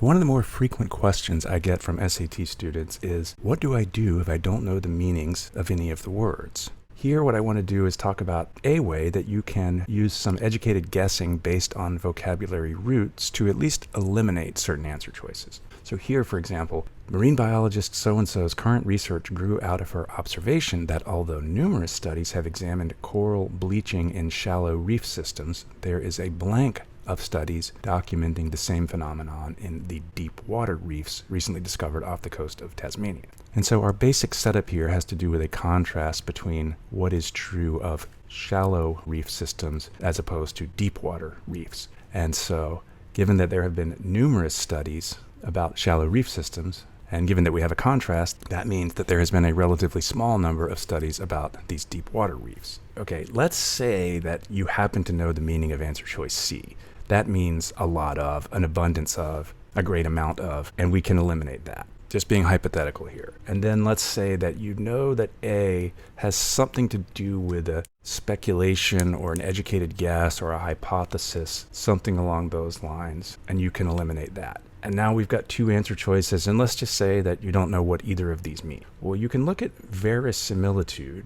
So one of the more frequent questions I get from SAT students is, what do I do if I don't know the meanings of any of the words? Here, what I want to do is talk about a way that you can use some educated guessing based on vocabulary roots to at least eliminate certain answer choices. So here, for example, marine biologist so-and-so's current research grew out of her observation that although numerous studies have examined coral bleaching in shallow reef systems, there is a blank of studies documenting the same phenomenon in the deep water reefs recently discovered off the coast of Tasmania. And so our basic setup here has to do with a contrast between what is true of shallow reef systems as opposed to deep water reefs. And so, given that there have been numerous studies about shallow reef systems, and given that we have a contrast, that means that there has been a relatively small number of studies about these deep water reefs. Okay, let's say that you happen to know the meaning of answer choice C. That means a lot of, an abundance of, a great amount of, and we can eliminate that. Just being hypothetical here. And then let's say that you know that A has something to do with a speculation or an educated guess or a hypothesis, something along those lines, and you can eliminate that. And now we've got two answer choices, and let's just say that you don't know what either of these mean. Well, you can look at verisimilitude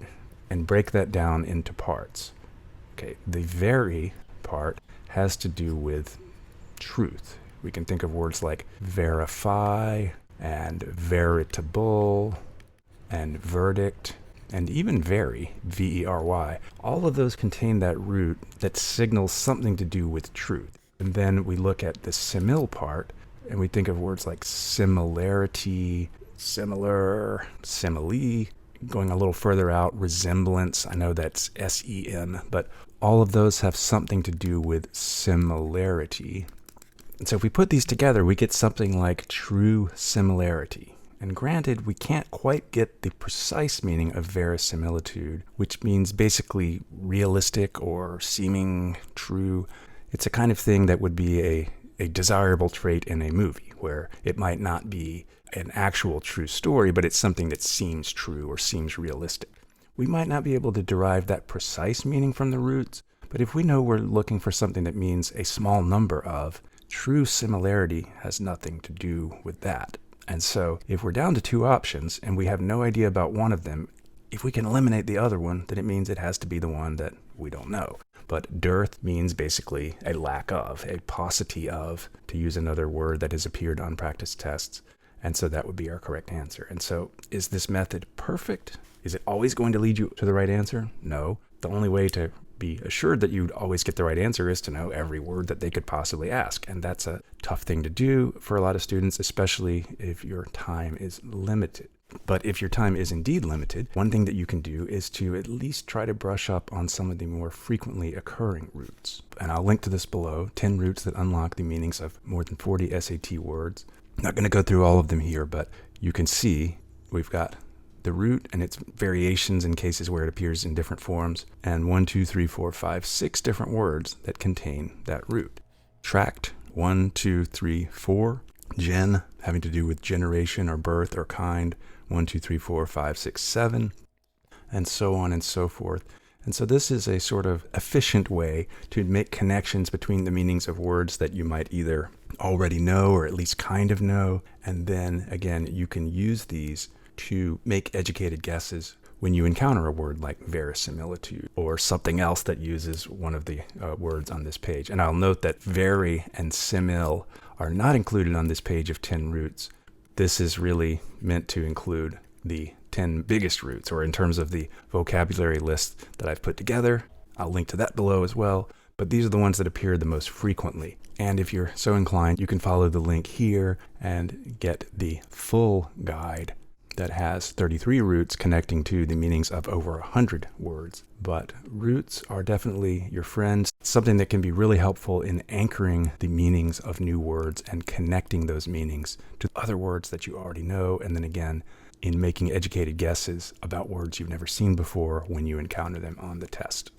and break that down into parts. Okay, the very part has to do with truth. We can think of words like verify and veritable and verdict and even vary, V-E-R-Y. All of those contain that root that signals something to do with truth. And then we look at the simil part and we think of words like similarity, similar, simile, going a little further out, resemblance. I know that's S-E-M, but all of those have something to do with similarity. And so if we put these together, we get something like true similarity. And granted, we can't quite get the precise meaning of verisimilitude, which means basically realistic or seeming true. It's a kind of thing that would be a desirable trait in a movie, where it might not be an actual true story, but it's something that seems true or seems realistic. We might not be able to derive that precise meaning from the roots, but if we know we're looking for something that means a small number of, true similarity has nothing to do with that. And so if we're down to two options and we have no idea about one of them, if we can eliminate the other one, then it means it has to be the one that we don't know. But dearth means basically a lack of, a paucity of, to use another word that has appeared on practice tests. And so that would be our correct answer. And so is this method perfect? Is it always going to lead you to the right answer? No. The only way to be assured that you'd always get the right answer is to know every word that they could possibly ask. And that's a tough thing to do for a lot of students, especially if your time is limited. But if your time is indeed limited, one thing that you can do is to at least try to brush up on some of the more frequently occurring roots. And I'll link to this below, 10 roots that unlock the meanings of more than 40 SAT words. I'm not going to go through all of them here, but you can see we've got the root and its variations in cases where it appears in different forms, and 1, 2, 3, 4, 5, 6 different words that contain that root. Tract, 1, 2, 3, 4. Gen, having to do with generation or birth or kind, 1, 2, 3, 4, 5, 6, 7, and so on and so forth. And so this is a sort of efficient way to make connections between the meanings of words that you might either already know or at least kind of know. And then again, you can use these to make educated guesses when you encounter a word like verisimilitude or something else that uses one of the words on this page. And I'll note that veri and simil are not included on this page of 10 roots. This is really meant to include the 10 biggest roots, or in terms of the vocabulary list that I've put together. I'll link to that below as well. But these are the ones that appear the most frequently. And if you're so inclined, you can follow the link here and get the full guide that has 33 roots connecting to the meanings of over 100 words. But roots are definitely your friends, something that can be really helpful in anchoring the meanings of new words and connecting those meanings to other words that you already know, and then again, in making educated guesses about words you've never seen before when you encounter them on the test.